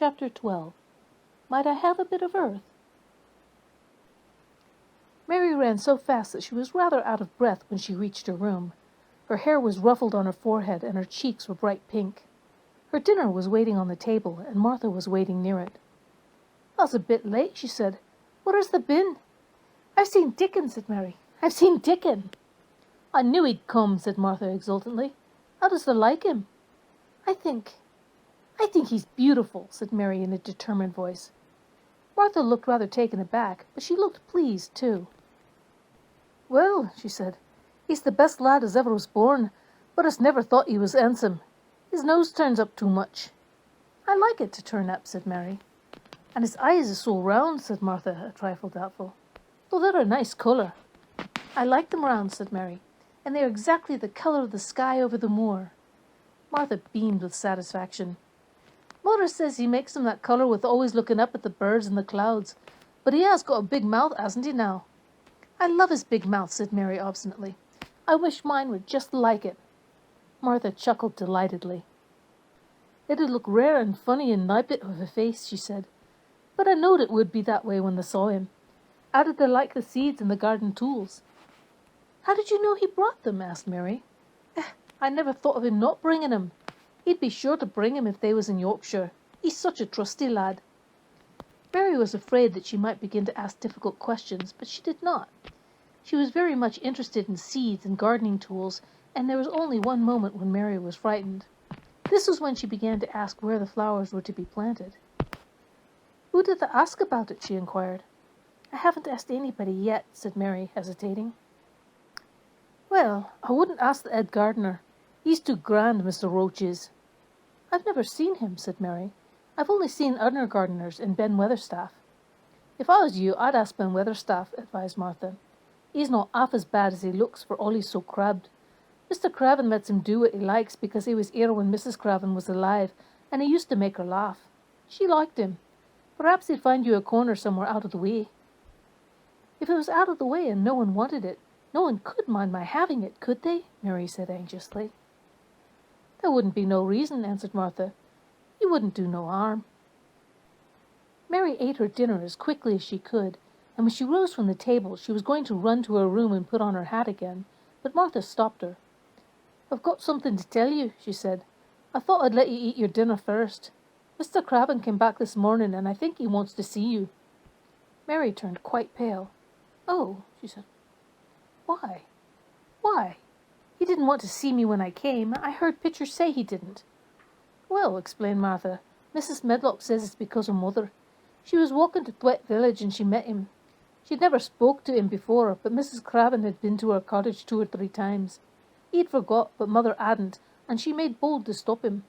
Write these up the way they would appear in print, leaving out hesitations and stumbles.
Chapter 12. Might I have a bit of earth? Mary ran so fast that she was rather out of breath when she reached her room. Her hair was ruffled on her forehead, and her cheeks were bright pink. Her dinner was waiting on the table, and Martha was waiting near it. "That's a bit late," she said. "Where's the bin?" "I've seen Dickon," said Mary. "I've seen Dickon." "I knew he'd come," said Martha exultantly. "How does thee like him?" I think he's beautiful," said Mary in a determined voice. Martha looked rather taken aback, but she looked pleased too. "Well," she said, "he's the best lad as ever was born, but us never thought he was handsome. His nose turns up too much." "I like it to turn up," said Mary. "And his eyes is so round," said Martha, a trifle doubtful. "Though they're a nice colour." "I like them round," said Mary, "and they are exactly the colour of the sky over the moor." Martha beamed with satisfaction. "Mother says he makes them that colour with always looking up at the birds and the clouds. But he has got a big mouth, hasn't he now?" "I love his big mouth," said Mary obstinately. "I wish mine were just like it." Martha chuckled delightedly. "It'd look rare and funny and nice bit of a face," she said. "But I knowed it would be that way when they saw him. How did they like the seeds and the garden tools?" "How did you know he brought them?" asked Mary. "I never thought of him not bringing 'em. He'd be sure to bring 'em if they was in Yorkshire. He's such a trusty lad." Mary was afraid that she might begin to ask difficult questions, but she did not. She was very much interested in seeds and gardening tools, and there was only one moment when Mary was frightened. This was when she began to ask where the flowers were to be planted. "Who did they ask about it?" she inquired. "I haven't asked anybody yet," said Mary, hesitating. "Well, I wouldn't ask the head gardener. He's too grand, Mr. Roach is." "I've never seen him," said Mary. "I've only seen other gardeners and Ben Weatherstaff." "If I was you, I'd ask Ben Weatherstaff," advised Martha. "He's not half as bad as he looks, for all he's so crabbed. Mr. Craven lets him do what he likes because he was here when Mrs. Craven was alive, and he used to make her laugh. She liked him. Perhaps he'd find you a corner somewhere out of the way." "If it was out of the way and no one wanted it, no one could mind my having it, could they?" Mary said anxiously. "There wouldn't be no reason," answered Martha. "You wouldn't do no harm." Mary ate her dinner as quickly as she could, and when she rose from the table she was going to run to her room and put on her hat again, but Martha stopped her. "I've got something to tell you," she said. "I thought I'd let you eat your dinner first. Mr. Craven came back this morning, and I think he wants to see you." Mary turned quite pale. "Oh," she said. "Why? Why? He didn't want to see me when I came. I heard Pitcher say he didn't." "Well," explained Martha, "Mrs. Medlock says it's because her mother. She was walking to Thwaite village and she met him. She'd never spoke to him before, but Mrs. Craven had been to her cottage 2 or 3 times. He'd forgot, but mother hadn't, and she made bold to stop him.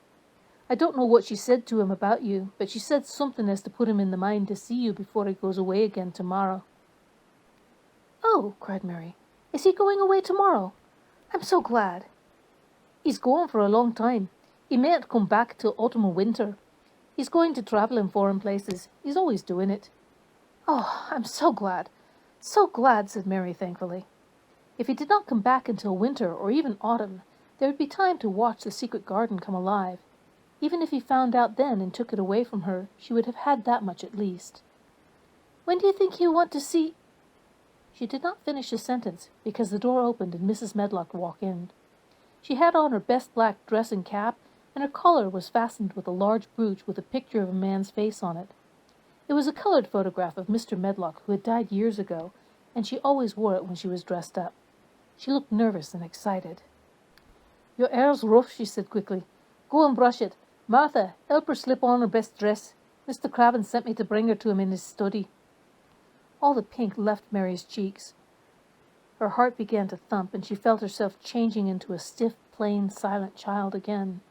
I don't know what she said to him about you, but she said something as to put him in the mind to see you before he goes away again tomorrow." "Oh," cried Mary, "is he going away tomorrow? I'm so glad." "He's going for a long time. He mayn't come back till autumn or winter. He's going to travel in foreign places. He's always doing it." "Oh, I'm so glad, said Mary thankfully. If he did not come back until winter or even autumn, there would be time to watch the secret garden come alive. Even if he found out then and took it away from her, she would have had that much at least. "When do you think he'll want to see—" She did not finish the sentence because the door opened and Mrs. Medlock walked in. She had on her best black dress and cap, and her collar was fastened with a large brooch with a picture of a man's face on it. It was a coloured photograph of Mr. Medlock, who had died years ago, and she always wore it when she was dressed up. She looked nervous and excited. "Your hair's rough," she said quickly. "Go and brush it. Martha, help her slip on her best dress. Mr. Craven sent me to bring her to him in his study." All the pink left Mary's cheeks. Her heart began to thump, and she felt herself changing into a stiff, plain, silent child again.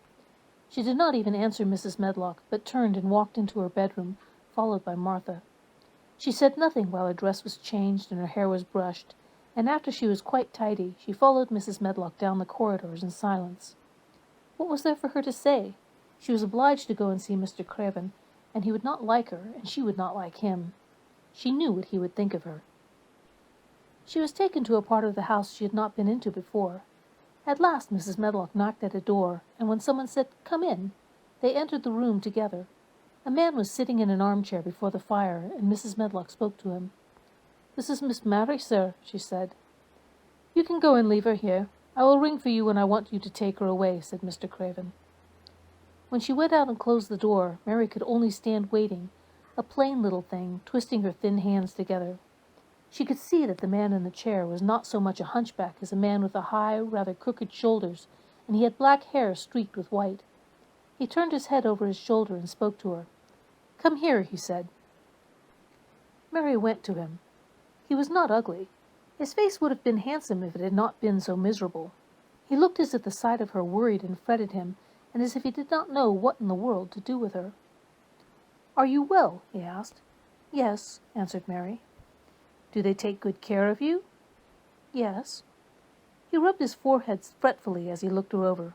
She did not even answer Mrs. Medlock, but turned and walked into her bedroom, followed by Martha. She said nothing while her dress was changed and her hair was brushed, and after she was quite tidy, she followed Mrs. Medlock down the corridors in silence. What was there for her to say? She was obliged to go and see Mr. Craven, and he would not like her, and she would not like him. She knew what he would think of her. She was taken to a part of the house she had not been into before. At last Mrs. Medlock knocked at a door, and when someone said, "Come in," they entered the room together. A man was sitting in an armchair before the fire, and Mrs. Medlock spoke to him. "This is Miss Mary, sir," she said. "You can go and leave her here. I will ring for you when I want you to take her away," said Mr. Craven. When she went out and closed the door, Mary could only stand waiting, a plain little thing, twisting her thin hands together. She could see that the man in the chair was not so much a hunchback as a man with high, rather crooked shoulders, and he had black hair streaked with white. He turned his head over his shoulder and spoke to her. "Come here," he said. Mary went to him. He was not ugly. His face would have been handsome if it had not been so miserable. He looked as if the sight of her worried and fretted him, and as if he did not know what in the world to do with her. "Are you well?" he asked. "Yes," answered Mary. "Do they take good care of you?" "Yes." He rubbed his forehead fretfully as he looked her over.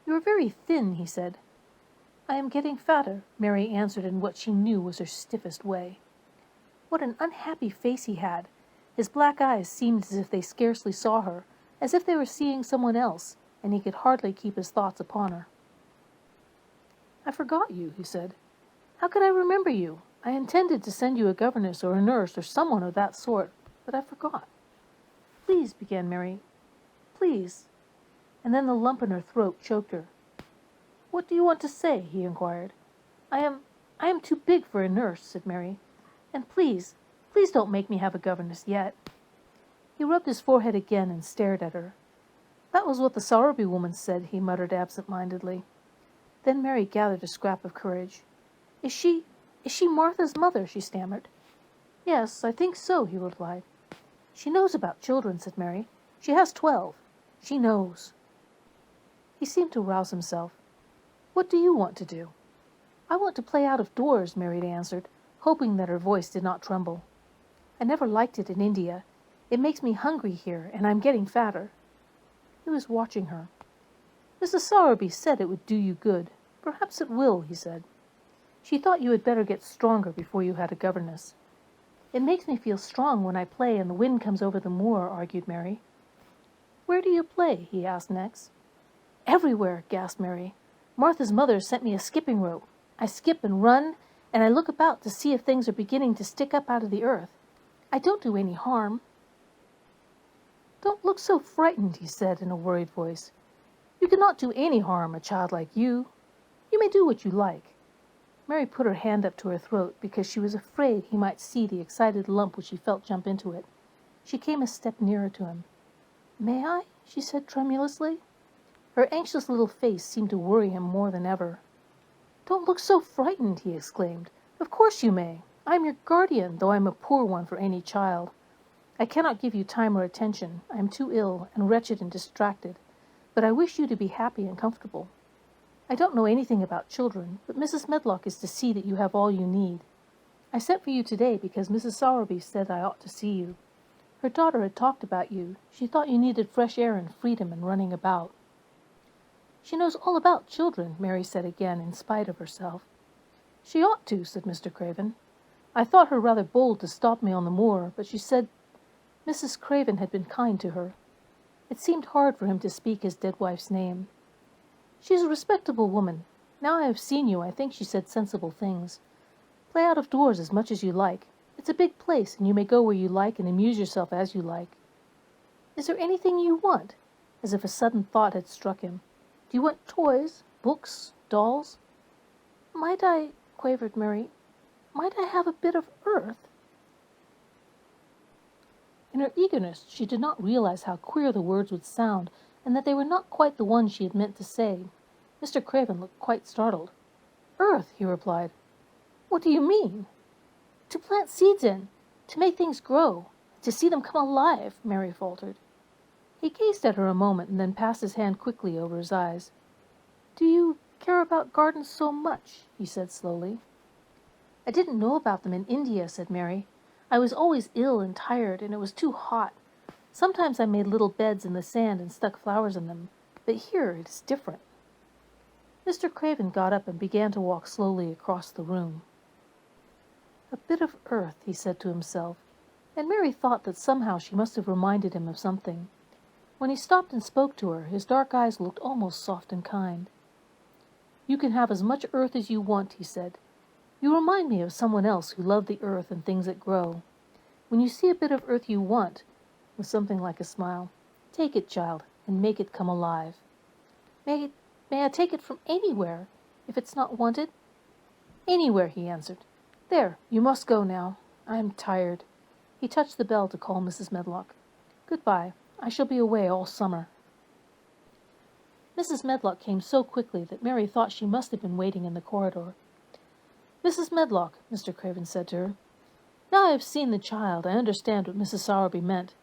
"You are very thin," he said. "I am getting fatter," Mary answered in what she knew was her stiffest way. What an unhappy face he had! His black eyes seemed as if they scarcely saw her, as if they were seeing someone else, and he could hardly keep his thoughts upon her. "I forgot you," he said. "How could I remember you? I intended to send you a governess or a nurse or someone of that sort, but I forgot." "Please," began Mary. "Please." And then the lump in her throat choked her. "What do you want to say?" he inquired. I am too big for a nurse," said Mary. "And please don't make me have a governess yet." He rubbed his forehead again and stared at her. "That was what the Sowerby woman said," he muttered absent-mindedly. Then Mary gathered a scrap of courage. Is she Martha's mother?" she stammered. "Yes, I think so," he replied. "She knows about children," said Mary. "She has 12. She knows." He seemed to rouse himself. "What do you want to do?" "I want to play out of doors," Mary answered, hoping that her voice did not tremble. "I never liked it in India. It makes me hungry here, and I'm getting fatter." He was watching her. "Mrs. Sowerby said it would do you good. Perhaps it will," he said. "She thought you had better get stronger before you had a governess." "It makes me feel strong when I play and the wind comes over the moor," argued Mary. "Where do you play?" he asked next. "Everywhere," gasped Mary. "Martha's mother sent me a skipping rope. I skip and run, and I look about to see if things are beginning to stick up out of the earth. I don't do any harm." "Don't look so frightened," he said in a worried voice. "You cannot do any harm, a child like you. You may do what you like." Mary put her hand up to her throat because she was afraid he might see the excited lump which she felt jump into it. She came a step nearer to him. "May I?" she said tremulously. Her anxious little face seemed to worry him more than ever. "Don't look so frightened," he exclaimed. "Of course you may. I am your guardian, though I am a poor one for any child. I cannot give you time or attention. I am too ill and wretched and distracted, but I wish you to be happy and comfortable. I don't know anything about children, but Mrs. Medlock is to see that you have all you need. I sent for you today because Mrs. Sowerby said I ought to see you. Her daughter had talked about you. She thought you needed fresh air and freedom and running about." "She knows all about children," Mary said again, in spite of herself. "She ought to," said Mr. Craven. "I thought her rather bold to stop me on the moor, but she said Mrs. Craven had been kind to her." It seemed hard for him to speak his dead wife's name. "She is a respectable woman. Now I have seen you, I think she said sensible things. Play out of doors as much as you like. It's a big place, and you may go where you like and amuse yourself as you like. Is there anything you want?" As if a sudden thought had struck him. "Do you want toys, books, dolls?" "Might I," quavered Mary, "might I have a bit of earth?" In her eagerness, she did not realize how queer the words would sound, and that they were not quite the ones she had meant to say. Mr. Craven looked quite startled. "Earth," he replied. "What do you mean?" "To plant seeds in, to make things grow, to see them come alive," Mary faltered. He gazed at her a moment and then passed his hand quickly over his eyes. "Do you care about gardens so much?" he said slowly. "I didn't know about them in India," said Mary. "I was always ill and tired, and it was too hot. Sometimes I made little beds in the sand and stuck flowers in them, but here it is different." Mr. Craven got up and began to walk slowly across the room. "A bit of earth," he said to himself, and Mary thought that somehow she must have reminded him of something. When he stopped and spoke to her, his dark eyes looked almost soft and kind. You can have as much earth as you want, he said. You remind me of someone else who loved the earth and things that grow. When you see a bit of earth you want, with something like a smile, take it, child, and make it come alive. May I take it from anywhere, if it's not wanted? Anywhere, he answered. There, you must go now. I am tired. He touched the bell to call Mrs. Medlock. Goodbye. I shall be away all summer. Mrs. Medlock came so quickly that Mary thought she must have been waiting in the corridor. Mrs. Medlock, Mr. Craven said to her, now I have seen the child, I understand what Mrs. Sowerby meant.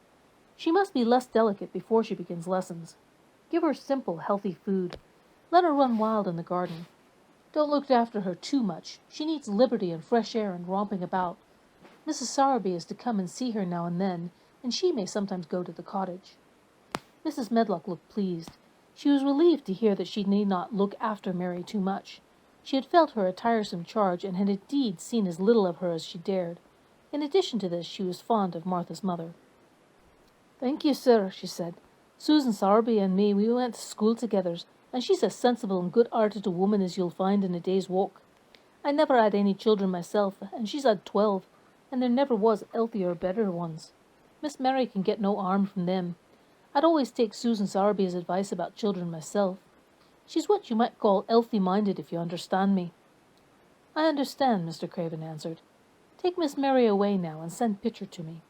She must be less delicate before she begins lessons. Give her simple, healthy food. Let her run wild in the garden. Don't look after her too much. She needs liberty and fresh air and romping about. Mrs. Sowerby is to come and see her now and then, and she may sometimes go to the cottage. Mrs. Medlock looked pleased. She was relieved to hear that she need not look after Mary too much. She had felt her a tiresome charge, and had indeed seen as little of her as she dared. In addition to this, she was fond of Martha's mother. Thank you, sir, she said. Susan Sowerby and me, we went to school together, and she's as sensible and good-hearted a woman as you'll find in a day's walk. I never had any children myself, and she's had 12, and there never was healthier or better ones. Miss Mary can get no harm from them. I'd always take Susan Sowerby's advice about children myself. She's what you might call healthy-minded, if you understand me. I understand, Mr. Craven answered. Take Miss Mary away now, and send Pitcher to me.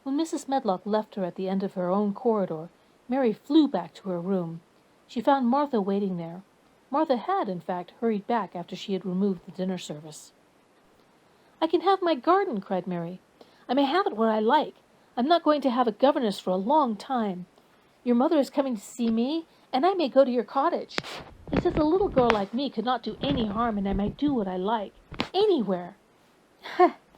When Mrs. Medlock left her at the end of her own corridor, Mary flew back to her room. She found Martha waiting there. Martha had, in fact, hurried back after she had removed the dinner service. I can have my garden, cried Mary. I may have it where I like. I'm not going to have a governess for a long time. Your mother is coming to see me, and I may go to your cottage. He says a little girl like me could not do any harm, and I might do what I like. Anywhere.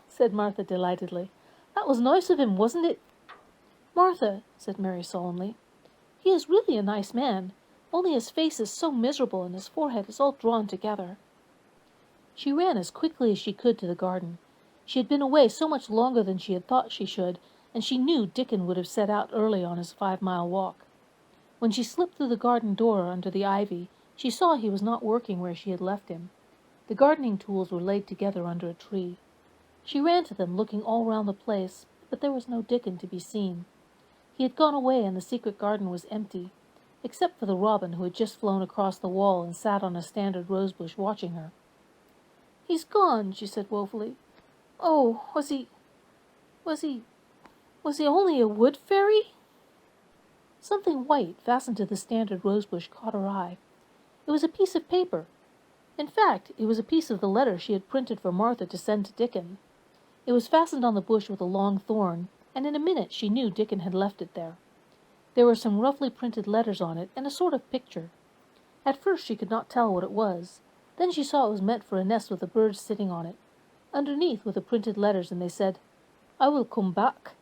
Said Martha delightedly. That was nice of him, wasn't it? Martha, said Mary solemnly, he is really a nice man, only his face is so miserable and his forehead is all drawn together. She ran as quickly as she could to the garden. She had been away so much longer than she had thought she should, and she knew Dickon would have set out early on his 5-mile walk. When she slipped through the garden door under the ivy, she saw he was not working where she had left him. The gardening tools were laid together under a tree. She ran to them, looking all round the place, but there was no Dickon to be seen. He had gone away, and the secret garden was empty, except for the robin who had just flown across the wall and sat on a standard rosebush watching her. He's gone, she said woefully. Oh, was he only a wood fairy? Something white fastened to the standard rosebush caught her eye. It was a piece of paper. In fact, it was a piece of the letter she had printed for Martha to send to Dickon. It was fastened on the bush with a long thorn, and in a minute she knew Dickon had left it there. There were some roughly printed letters on it, and a sort of picture. At first she could not tell what it was. Then she saw it was meant for a nest with a bird sitting on it. Underneath were the printed letters, and they said, I will come back.